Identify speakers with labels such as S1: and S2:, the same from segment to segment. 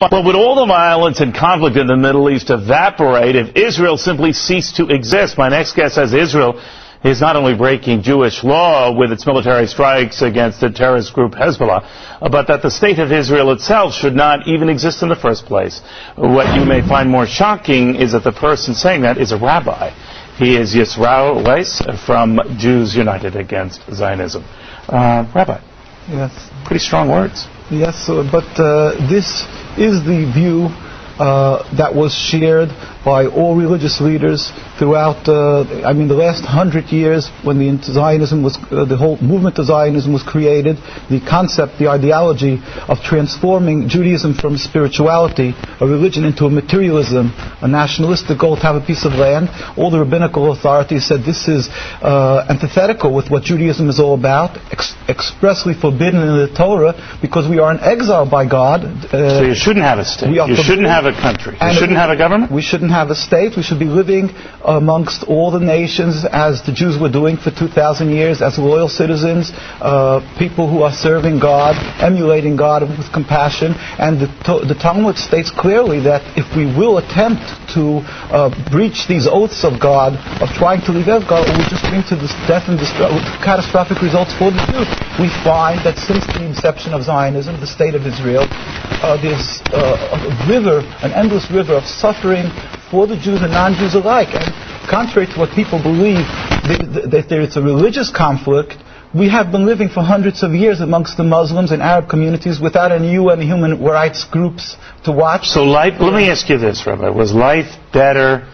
S1: Well, would all the violence and conflict in the Middle East evaporate if Israel simply ceased to exist? My next guest says Israel is not only breaking Jewish law with its military strikes against the terrorist group Hezbollah, but that the state of Israel itself should not even exist in the first place. What you may find more shocking is that the person saying that is a rabbi. He is Isreal from Jews United Against Zionism. Rabbi.
S2: Yes.
S1: Pretty strong words.
S2: Yes, but this is the view that was shared by all religious leaders throughout, the last 100 years when Zionism was, the whole movement of Zionism was created. The concept, the ideology of transforming Judaism from spirituality, a religion, into a materialism, a nationalistic goal to have a piece of land. All the rabbinical authorities said this is antithetical with what Judaism is all about, expressly forbidden in the Torah, because we are in exile by God.
S1: So you shouldn't have a state. You shouldn't have a country. You shouldn't have a government.
S2: We shouldn't have a state. We should be living amongst all the nations as the Jews were doing for 2,000 years, as loyal citizens, people who are serving God, emulating God with compassion. And the Talmud states clearly that if we will attempt to breach these oaths of God, of trying to leave out God, it will just bring to this death and catastrophic results for the Jews. We find that since the inception of Zionism, the state of Israel, there's a river, an endless river of suffering for the Jews and non-Jews alike. And contrary to what people believe, that there is a religious conflict, we have been living for hundreds of years amongst the Muslims and Arab communities without any UN human rights groups to watch.
S1: So let me ask you this, Rabbi. Was life better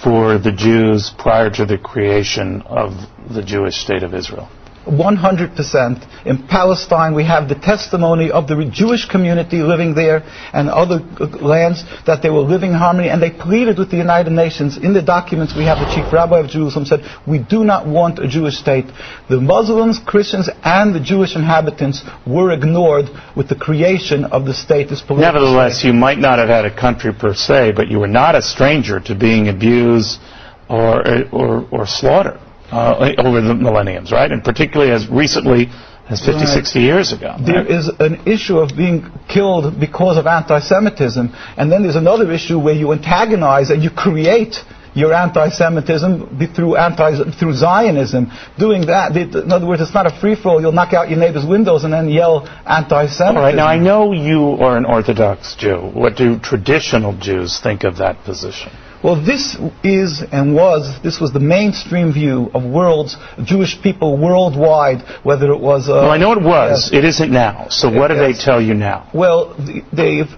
S1: for the Jews prior to the creation of the Jewish state of Israel?
S2: 100%. In Palestine, we have the testimony of the Jewish community living there and other lands that they were living in harmony, and they pleaded with the United Nations. In the documents we have, the chief rabbi of Jerusalem said, we do not want a Jewish state. The Muslims, Christians, and the Jewish inhabitants were ignored with the creation of the state.
S1: Nevertheless, you might not have had a country per se, but you were not a stranger to being abused or slaughtered over the millenniums, right? And particularly as recently as 50, 60 years ago. Right?
S2: There is an issue of being killed because of anti-Semitism, and then there's another issue where you antagonize and you create your anti-Semitism through Zionism. Doing that, in other words, it's not a free-for-all. You'll knock out your neighbor's windows and then yell anti-Semitism.
S1: All right, now I know you are an Orthodox Jew. What do traditional Jews think of that position?
S2: Well, this was the mainstream view of Jewish people worldwide, whether it was...
S1: well, I know it was. It isn't now. So what do they tell you now?
S2: Well,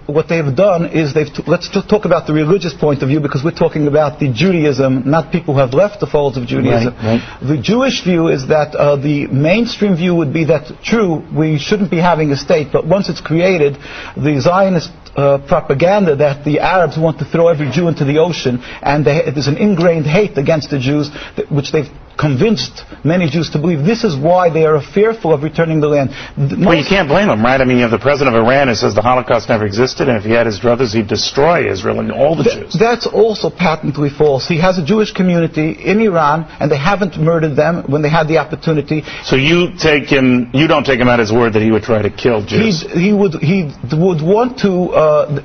S2: what they've done is let's just talk about the religious point of view, because we're talking about the Judaism, not people who have left the folds of Judaism.
S1: Right.
S2: The Jewish view is that the mainstream view would be that, true, we shouldn't be having a state, but once it's created, the Zionist propaganda that the Arabs want to throw every Jew into the ocean, and there's an ingrained hate against the Jews, which they've convinced many Jews to believe. This is why they are fearful of returning the land.
S1: Well, you can't blame them, right? I mean, you have the president of Iran who says the Holocaust never existed, and if he had his druthers, he'd destroy Israel and all the Jews.
S2: That's also patently false. He has a Jewish community in Iran, and they haven't murdered them when they had the opportunity.
S1: So you don't take him at his word that he would try to kill Jews?
S2: He would want to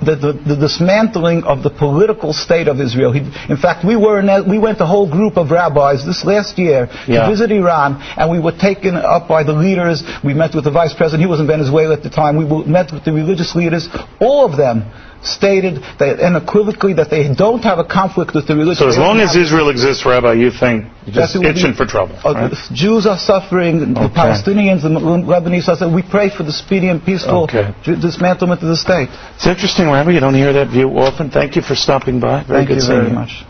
S2: the dismantling of the political state of Israel. In fact, we went a whole group of rabbis this last year to visit Iran, and we were taken up by the leaders. We met with the vice president. He was in Venezuela at the time. We met with the religious leaders. All of them stated unequivocally that they don't have a conflict with the religion.
S1: So as long as Israel exists, Rabbi, you think you're just itching for trouble, right?
S2: Jews are suffering, the Palestinians, the Lebanese are suffering. We pray for the speedy and peaceful dismantlement of the state.
S1: It's interesting, Rabbi, you don't hear that view often. Thank you for stopping by.
S2: Thank you very much.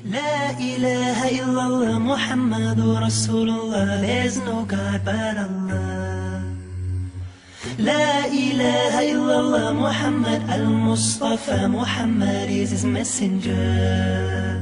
S3: La ilaha illallah Muhammadur Rasulullah. There's no God but Allah. La ilaha illallah Muhammad al-Mustafa. Muhammad is his messenger.